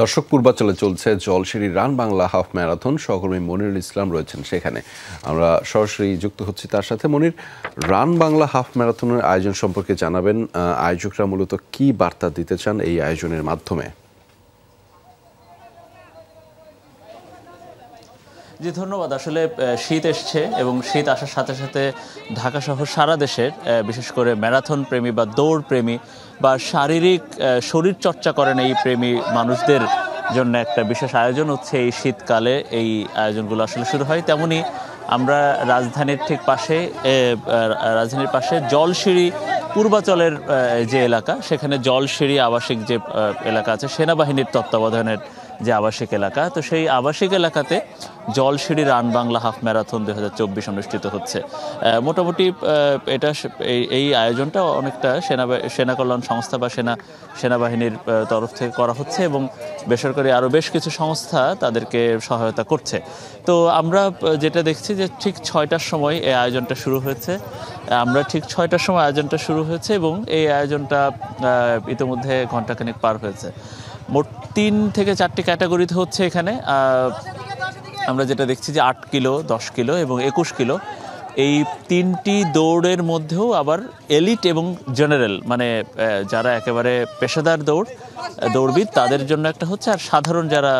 দর্শক, পূর্বাচলে চলছে Jolshiri run Bangla half marathon. সহকর্মী মনিরুল ইসলাম রয়েছেন সেখানে, আমরা সরাসরি যুক্ত হচ্ছি তার সাথে। মনির, রান বাংলা হাফ ম্যারাথনের আয়োজন সম্পর্কে জানাবেন। আয়োজকরা মূলত কি বার্তা দিতে চান এই আয়োজনের মাধ্যমে? জি ধন্যবাদ। আসলে শীত এসছে এবং শীত আসার সাথে সাথে ঢাকা সহ সারা দেশের বিশেষ করে ম্যারাথন প্রেমী বা দৌড় প্রেমী বা শারীরিক শরীর চর্চা করেন এই প্রেমী মানুষদের জন্য একটা বিশেষ আয়োজন হচ্ছে এই শীতকালে। এই আয়োজনগুলো আসলে শুরু হয়। তেমনি আমরা রাজধানীর ঠিক পাশে জলশিরি পূর্বাচলের যে এলাকা, সেখানে জলশিরি আবাসিক যে এলাকা আছে, সেনাবাহিনীর তত্ত্বাবধানের যে আবাসিক এলাকা, তো সেই আবাসিক এলাকাতে Jolshiri run Bangla half marathon 2024 অনুষ্ঠিত হচ্ছে। মোটামুটি এটা এই আয়োজনটা অনেকটা সেনা কল্যাণ সংস্থা বা সেনাবাহিনীর তরফ থেকে করা হচ্ছে এবং বেসরকারি আরও বেশ কিছু সংস্থা তাদেরকে সহায়তা করছে। তো আমরা যেটা দেখছি যে ঠিক 6টার সময় এই আয়োজনটা শুরু হয়েছে। এবং এই আয়োজনটা ইতিমধ্যে ঘণ্টাখানেক পার হয়েছে। মোট 3 থেকে 4টি ক্যাটাগরিতে হচ্ছে এখানে। আমরা যেটা দেখছি যে 8 কিলো, 10 কিলো এবং 21 কিলো, এই 3টি দৌড়ের মধ্যেও আবার এলিট এবং জেনারেল, মানে যারা একেবারে পেশাদার দৌড়বিদ তাদের জন্য একটা হচ্ছে, আর সাধারণ যারা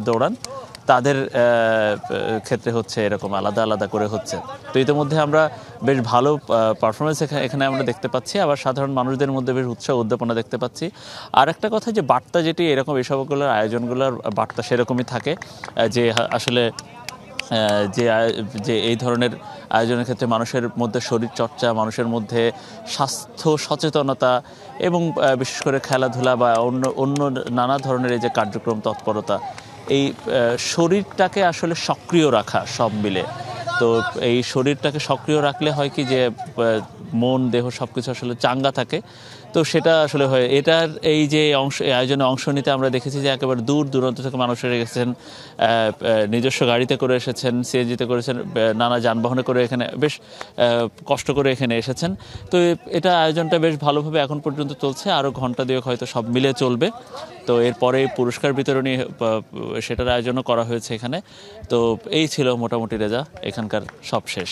দৌড়ান তাদের ক্ষেত্রে হচ্ছে এরকম আলাদা আলাদা করে হচ্ছে। তো ইতিমধ্যে আমরা বেশ ভালো পারফরমেন্স এখানে আমরা দেখতে পাচ্ছি, আবার সাধারণ মানুষদের মধ্যে বেশ উৎসাহ উদ্দীপনা দেখতে পাচ্ছি। আর একটা কথা, যে বার্তা যেটি এরকম এসবগুলোর আয়োজনগুলোর বার্তা সেরকমই থাকে, যে আসলে যে এই ধরনের আয়োজনের ক্ষেত্রে মানুষের মধ্যে শরীর চর্চা, মানুষের মধ্যে স্বাস্থ্য সচেতনতা এবং বিশেষ করে খেলাধুলা বা অন্য নানা ধরনের এই যে কার্যক্রম তৎপরতা, এই শরীরটাকে আসলে সক্রিয় রাখা সব মিলে। তো এই শরীরটাকে সক্রিয় রাখলে হয় কি, যে মন দেহ সব কিছু আসলে চাঙ্গা থাকে। তো সেটা আসলে হয়। এটার এই যে আয়োজনে অংশ নিতে আমরা দেখেছি যে একেবারে দূর দূরান্ত থেকে মানুষেরা এসেছেন, নিজস্ব গাড়িতে করে এসেছেন, সিএনজিতে করেছেন, নানা যানবাহনে করে এখানে বেশ কষ্ট করে এখানে এসেছেন। তো এটা আয়োজনটা বেশ ভালোভাবে এখন পর্যন্ত চলছে, আরও ঘন্টা দুয়েক হয়তো সব মিলে চলবে। তো এরপরে পুরস্কার বিতরণী সেটার আয়োজনও করা হয়েছে এখানে। তো এই ছিল মোটামুটি রেজা এখানকার সব শেষ।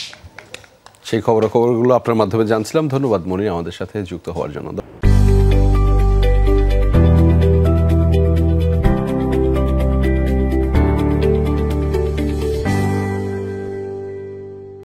সেই খবরগুলো আপনার মাধ্যমে জানছিলাম। ধন্যবাদ মনির আমাদের সাথে যুক্ত হওয়ার জন্য।